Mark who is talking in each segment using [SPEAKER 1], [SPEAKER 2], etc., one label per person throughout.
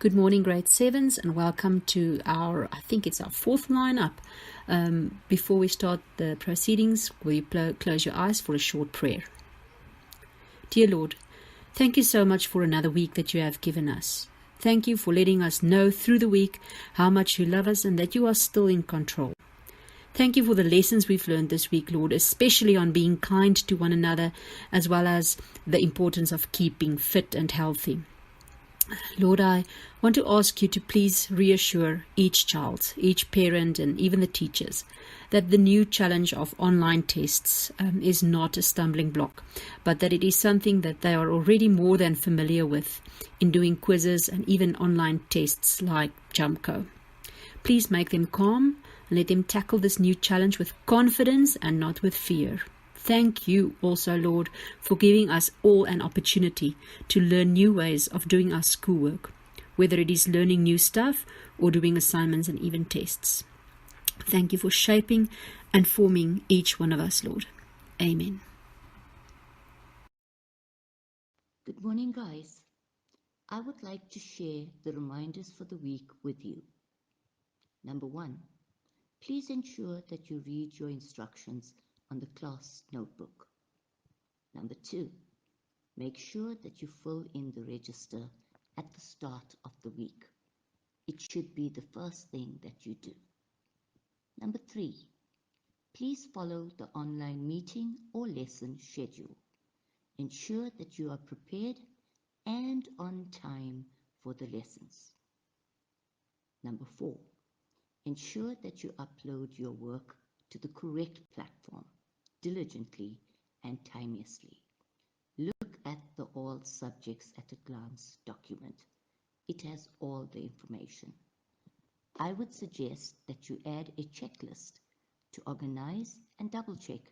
[SPEAKER 1] Good morning, grade 7s, and welcome to I think it's our fourth lineup. Before we start the proceedings, will you close your eyes for a short prayer? Dear Lord, thank you so much for another week that you have given us. Thank you for letting us know through the week how much you love us and that you are still in control. Thank you for the lessons we've learned this week, Lord, especially on being kind to one another, as well as the importance of keeping fit and healthy. Lord, I want to ask you to please reassure each child, each parent, and even the teachers that the new challenge of online tests is not a stumbling block, but that it is something that they are already more than familiar with in doing quizzes and even online tests like JumpCo. Please make them calm and let them tackle this new challenge with confidence and not with fear. Thank you also, Lord, for giving us all an opportunity to learn new ways of doing our schoolwork, whether it is learning new stuff or doing assignments and even tests. Thank you for shaping and forming each one of us, Lord. Amen.
[SPEAKER 2] Good morning, guys. I would like to share the reminders for the week with you. Number 1, please ensure that you read your instructions on the class notebook. Number 2, make sure that you fill in the register at the start of the week. It should be the first thing that you do. Number 3, please follow the online meeting or lesson schedule. Ensure that you are prepared and on time for the lessons. Number 4, ensure that you upload your work to the correct platform diligently and timeously. Look at the All Subjects at a Glance document. It has all the information. I would suggest that you add a checklist to organize and double check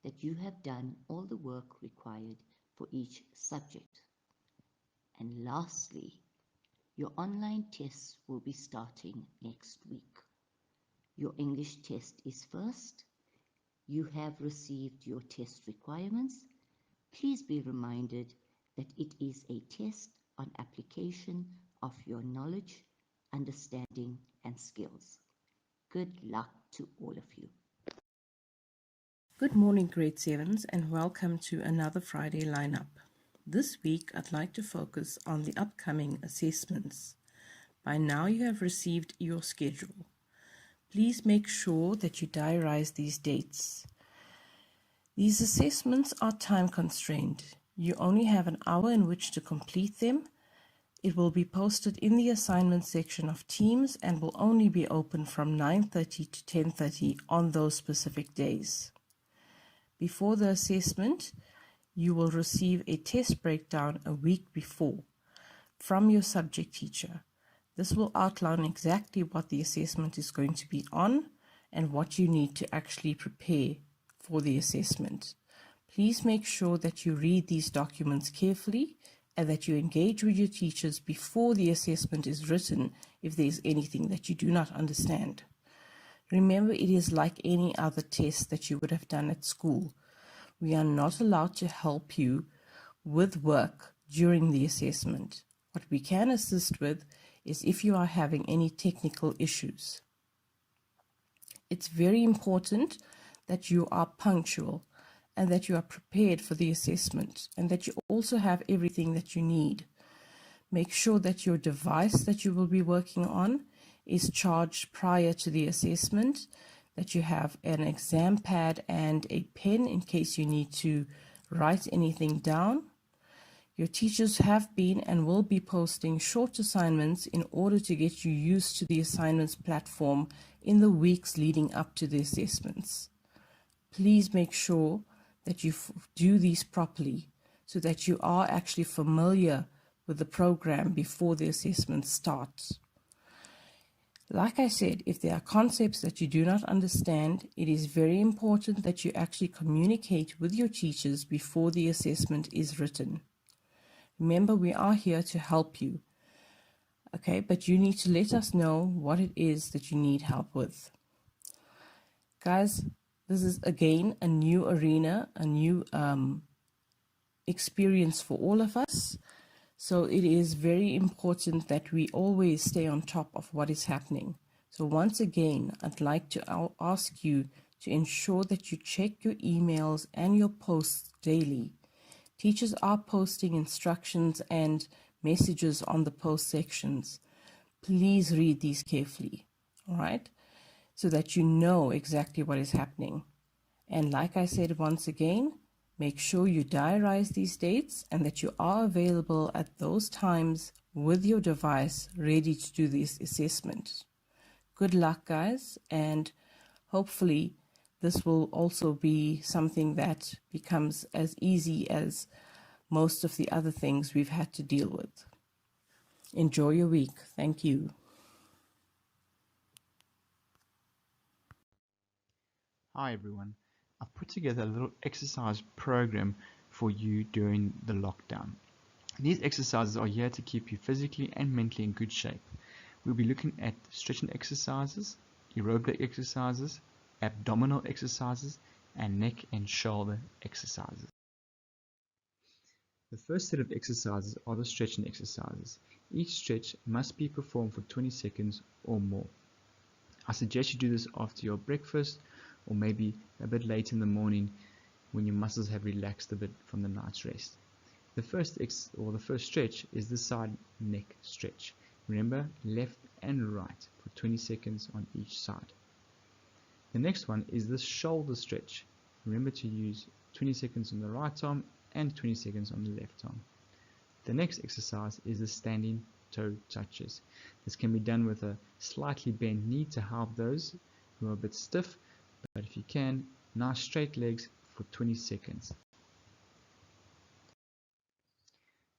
[SPEAKER 2] that you have done all the work required for each subject. And lastly, your online tests will be starting next week. Your English test is first. You have received your test requirements. Please be reminded that it is a test on application of your knowledge, understanding, and skills. Good luck to all of you.
[SPEAKER 3] Good morning, grade 7s, and welcome to another Friday lineup. This week, I'd like to focus on the upcoming assessments. By now, you have received your schedule. Please make sure that you diarize these dates. These assessments are time constrained. You only have an hour in which to complete them. It will be posted in the assignment section of Teams and will only be open from 9:30 to 10:30 on those specific days. Before the assessment, you will receive a test breakdown a week before from your subject teacher. This will outline exactly what the assessment is going to be on and what you need to actually prepare for the assessment. Please make sure that you read these documents carefully and that you engage with your teachers before the assessment is written if there is anything that you do not understand. Remember, it is like any other test that you would have done at school. We are not allowed to help you with work during the assessment. What we can assist with is if you are having any technical issues. It's very important that you are punctual and that you are prepared for the assessment and that you also have everything that you need. Make sure that your device that you will be working on is charged prior to the assessment, that you have an exam pad and a pen in case you need to write anything down. Your teachers have been and will be posting short assignments in order to get you used to the assignments platform in the weeks leading up to the assessments. Please make sure that you do these properly so that you are actually familiar with the program before the assessment starts. Like I said, if there are concepts that you do not understand, it is very important that you actually communicate with your teachers before the assessment is written. Remember, we are here to help you, okay? But you need to let us know what it is that you need help with. Guys, this is again a new arena, a new experience for all of us. So it is very important that we always stay on top of what is happening. So once again, I'd like to ask you to ensure that you check your emails and your posts daily. Teachers are posting instructions and messages on the post sections. Please read these carefully, all right? So that you know exactly what is happening. And like I said once again, make sure you diarize these dates and that you are available at those times with your device ready to do this assessment. Good luck, guys, and hopefully this will also be something that becomes as easy as most of the other things we've had to deal with. Enjoy your week. Thank you.
[SPEAKER 4] Hi everyone, I've put together a little exercise program for you during the lockdown. These exercises are here to keep you physically and mentally in good shape. We'll be looking at stretching exercises, aerobic exercises, abdominal exercises, and neck and shoulder exercises. The first set of exercises are the stretching exercises. Each stretch must be performed for 20 seconds or more. I suggest you do this after your breakfast or maybe a bit late in the morning when your muscles have relaxed a bit from the night's rest. The first stretch is the side neck stretch. Remember, left and right for 20 seconds on each side. The next one is the shoulder stretch. Remember to use 20 seconds on the right arm and 20 seconds on the left arm. The next exercise is the standing toe touches. This can be done with a slightly bent knee to help those who are a bit stiff, but if you can, nice straight legs for 20 seconds.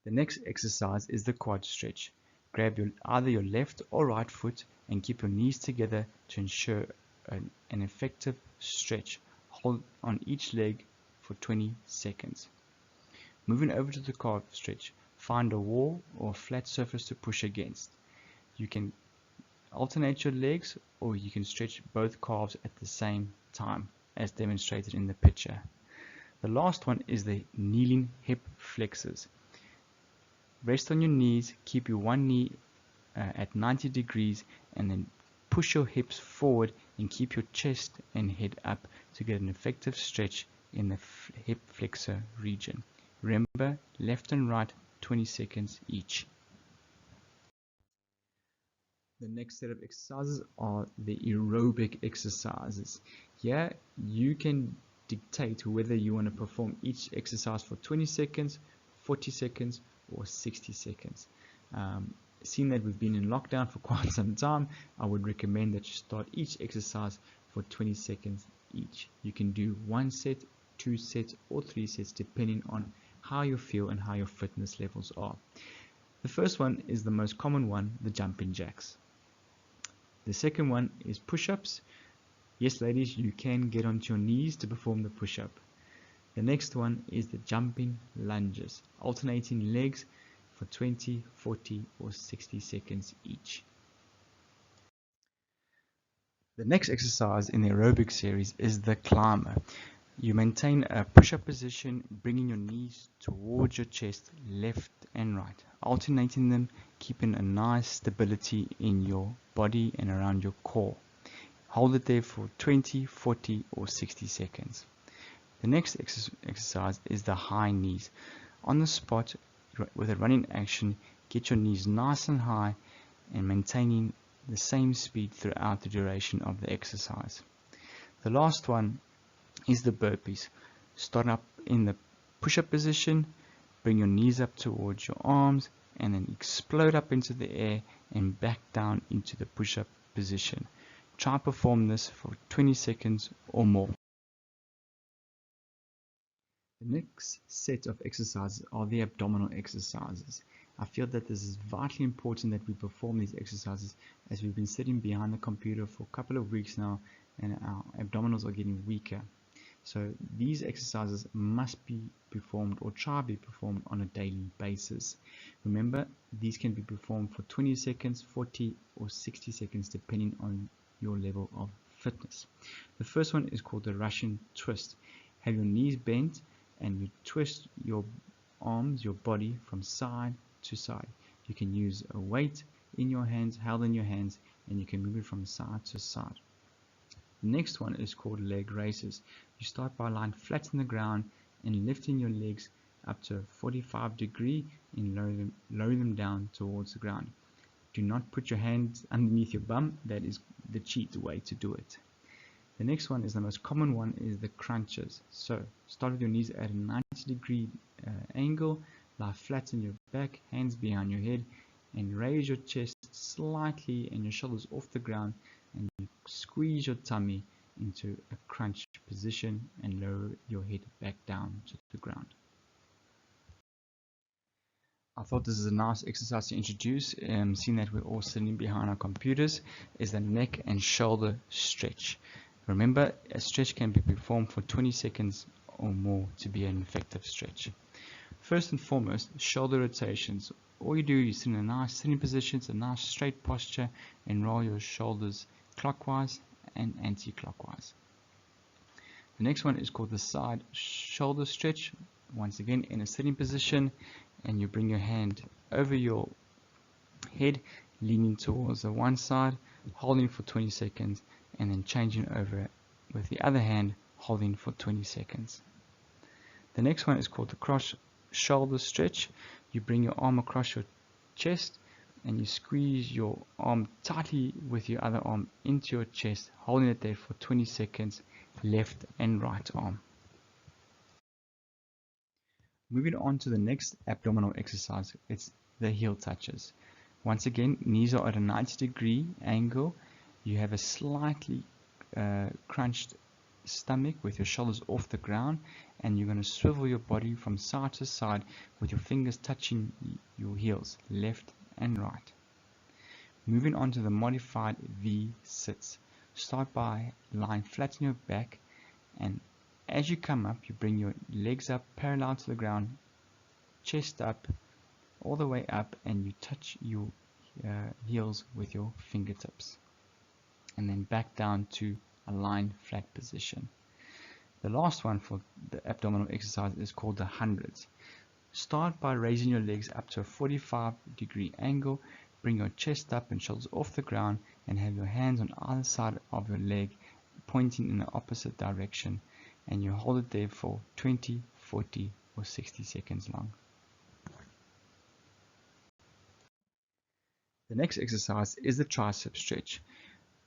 [SPEAKER 4] The next exercise is the quad stretch. Grab either your left or right foot and keep your knees together to ensure an effective stretch. Hold on each leg for 20 seconds. Moving over to the calf stretch, find a wall or a flat surface to push against. You can alternate your legs or you can stretch both calves at the same time as demonstrated in the picture. The last one is the kneeling hip flexors. Rest on your knees, keep your one knee at 90 degrees and then push your hips forward and keep your chest and head up to get an effective stretch in the hip flexor region. Remember, left and right 20 seconds each. The next set of exercises are the aerobic exercises. Here you can dictate whether you want to perform each exercise for 20 seconds, 40 seconds or 60 seconds. Seeing that we've been in lockdown for quite some time, I would recommend that you start each exercise for 20 seconds each. You can do 1 set, 2 sets or 3 sets depending on how you feel and how your fitness levels are. The first one is the most common one, the jumping jacks. The second one is push-ups. Yes, ladies, you can get onto your knees to perform the push-up. The next one is the jumping lunges, alternating legs for 20, 40 or 60 seconds each. The next exercise in the aerobic series is the climber. You maintain a push-up position, bringing your knees towards your chest, left and right, alternating them, keeping a nice stability in your body and around your core. Hold it there for 20, 40 or 60 seconds. The next exercise is the high knees. On the spot, with a running action, get your knees nice and high and maintaining the same speed throughout the duration of the exercise. The last one is the burpees. Start up in the push-up position, bring your knees up towards your arms and then explode up into the air and back down into the push-up position. Try perform this for 20 seconds or more. The next set of exercises are the abdominal exercises. I feel that this is vitally important that we perform these exercises as we've been sitting behind the computer for a couple of weeks now and our abdominals are getting weaker. So these exercises must be performed or try to be performed on a daily basis. Remember, these can be performed for 20 seconds, 40 or 60 seconds depending on your level of fitness. The first one is called the Russian twist. Have your knees bent and you twist your arms, your body from side to side. You can use a weight in your hands, held in your hands, and you can move it from side to side. The next one is called leg raises. You start by lying flat on the ground and lifting your legs up to a 45 degree and lower them down towards the ground. Do not put your hands underneath your bum. That is the cheat way to do it. The next one is the most common one, is the crunches. So start with your knees at a 90 degree angle, lie flat on your back, hands behind your head, and raise your chest slightly and your shoulders off the ground, and you squeeze your tummy into a crunch position and lower your head back down to the ground. I thought this is a nice exercise to introduce, seeing that we're all sitting behind our computers, is the neck and shoulder stretch. Remember, a stretch can be performed for 20 seconds or more to be an effective stretch. First and foremost, shoulder rotations. All you do is sit in a nice sitting position, it's a nice straight posture, and roll your shoulders clockwise and anti-clockwise. The next one is called the side shoulder stretch. Once again, in a sitting position, and you bring your hand over your head, leaning towards the one side, holding for 20 seconds, and then changing over with the other hand, holding for 20 seconds. The next one is called the cross shoulder stretch. You bring your arm across your chest and you squeeze your arm tightly with your other arm into your chest, holding it there for 20 seconds, left and right arm. Moving on to the next abdominal exercise, it's the heel touches. Once again, knees are at a 90 degree angle. You have a slightly crunched stomach with your shoulders off the ground, and you're going to swivel your body from side to side with your fingers touching your heels, left and right. Moving on to the modified V sits. Start by lying flat on your back, and as you come up, you bring your legs up parallel to the ground, chest up, all the way up, and you touch your heels with your fingertips, and then back down to a lying flat position. The last one for the abdominal exercise is called the hundreds. Start by raising your legs up to a 45 degree angle, bring your chest up and shoulders off the ground, and have your hands on either side of your leg pointing in the opposite direction, and you hold it there for 20, 40 or 60 seconds long. The next exercise is the tricep stretch.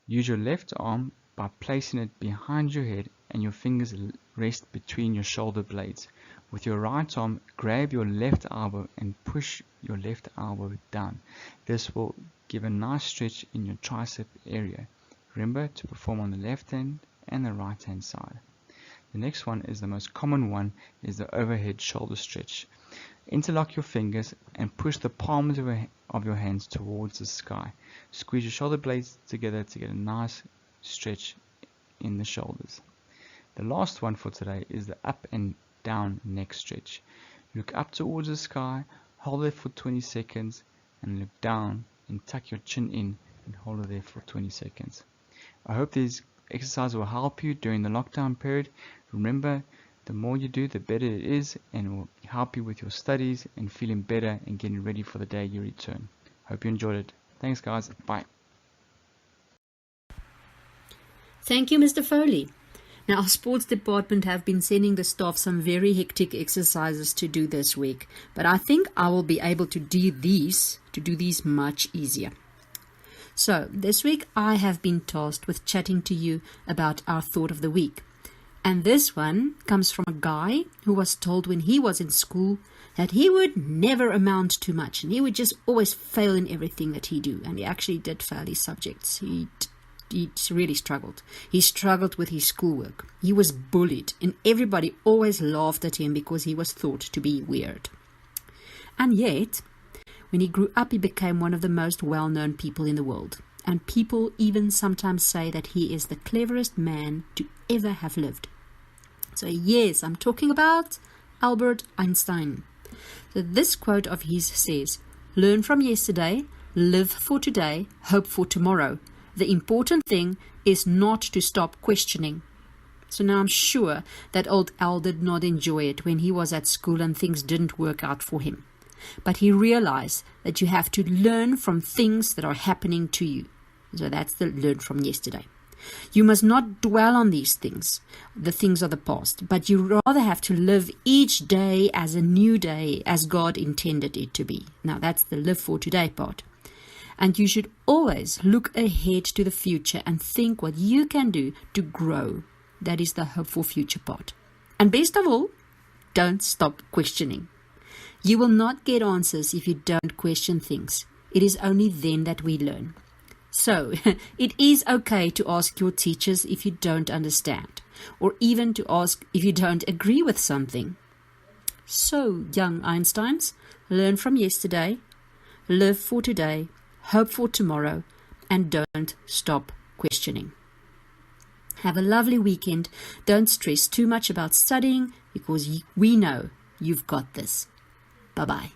[SPEAKER 4] Use your left arm by placing it behind your head and your fingers rest between your shoulder blades. With your right arm, grab your left elbow and push your left elbow down. This will give a nice stretch in your tricep area. Remember to perform on the left hand and the right hand side. The next one is the most common one, is the overhead shoulder stretch. Interlock your fingers and push the palms of your hands towards the sky. Squeeze your shoulder blades together to get a nice stretch in the shoulders. The last one for today is the up and down neck stretch. Look up towards the sky, hold it for 20 seconds, and look down and tuck your chin in and hold it there for 20 seconds. I hope these exercises will help you during the lockdown period. Remember, the more you do, the better it is, and it will help you with your studies and feeling better and getting ready for the day you return. Hope you enjoyed it. Thanks guys. Bye.
[SPEAKER 1] Thank you, Mr. Foley. Now, our sports department have been sending the staff some very hectic exercises to do this week, but I think I will be able to do these much easier. So, this week I have been tasked with chatting to you about our thought of the week. And this one comes from a guy who was told when he was in school that he would never amount to much and he would just always fail in everything that he do. And he actually did fail his subjects. He really struggled. He struggled with his schoolwork. He was bullied and everybody always laughed at him because he was thought to be weird. And yet, when he grew up, he became one of the most well-known people in the world. And people even sometimes say that he is the cleverest man to ever have lived. So yes, I'm talking about Albert Einstein. So this quote of his says, "Learn from yesterday, live for today, hope for tomorrow. The important thing is not to stop questioning." So now I'm sure that old Al did not enjoy it when he was at school and things didn't work out for him. but he realized that you have to learn from things that are happening to you. So that's the learn from yesterday. You must not dwell on these things, the things of the past, but you rather have to live each day as a new day as God intended it to be. Now that's the live for today part. And you should always look ahead to the future and think what you can do to grow. That is the hopeful future part. And best of all, don't stop questioning. You will not get answers if you don't question things. It is only then that we learn. So, it is okay to ask your teachers if you don't understand, or even to ask if you don't agree with something. So, young Einsteins, learn from yesterday, live for today, hope for tomorrow, and don't stop questioning. Have a lovely weekend. Don't stress too much about studying, because we know you've got this. Bye-bye.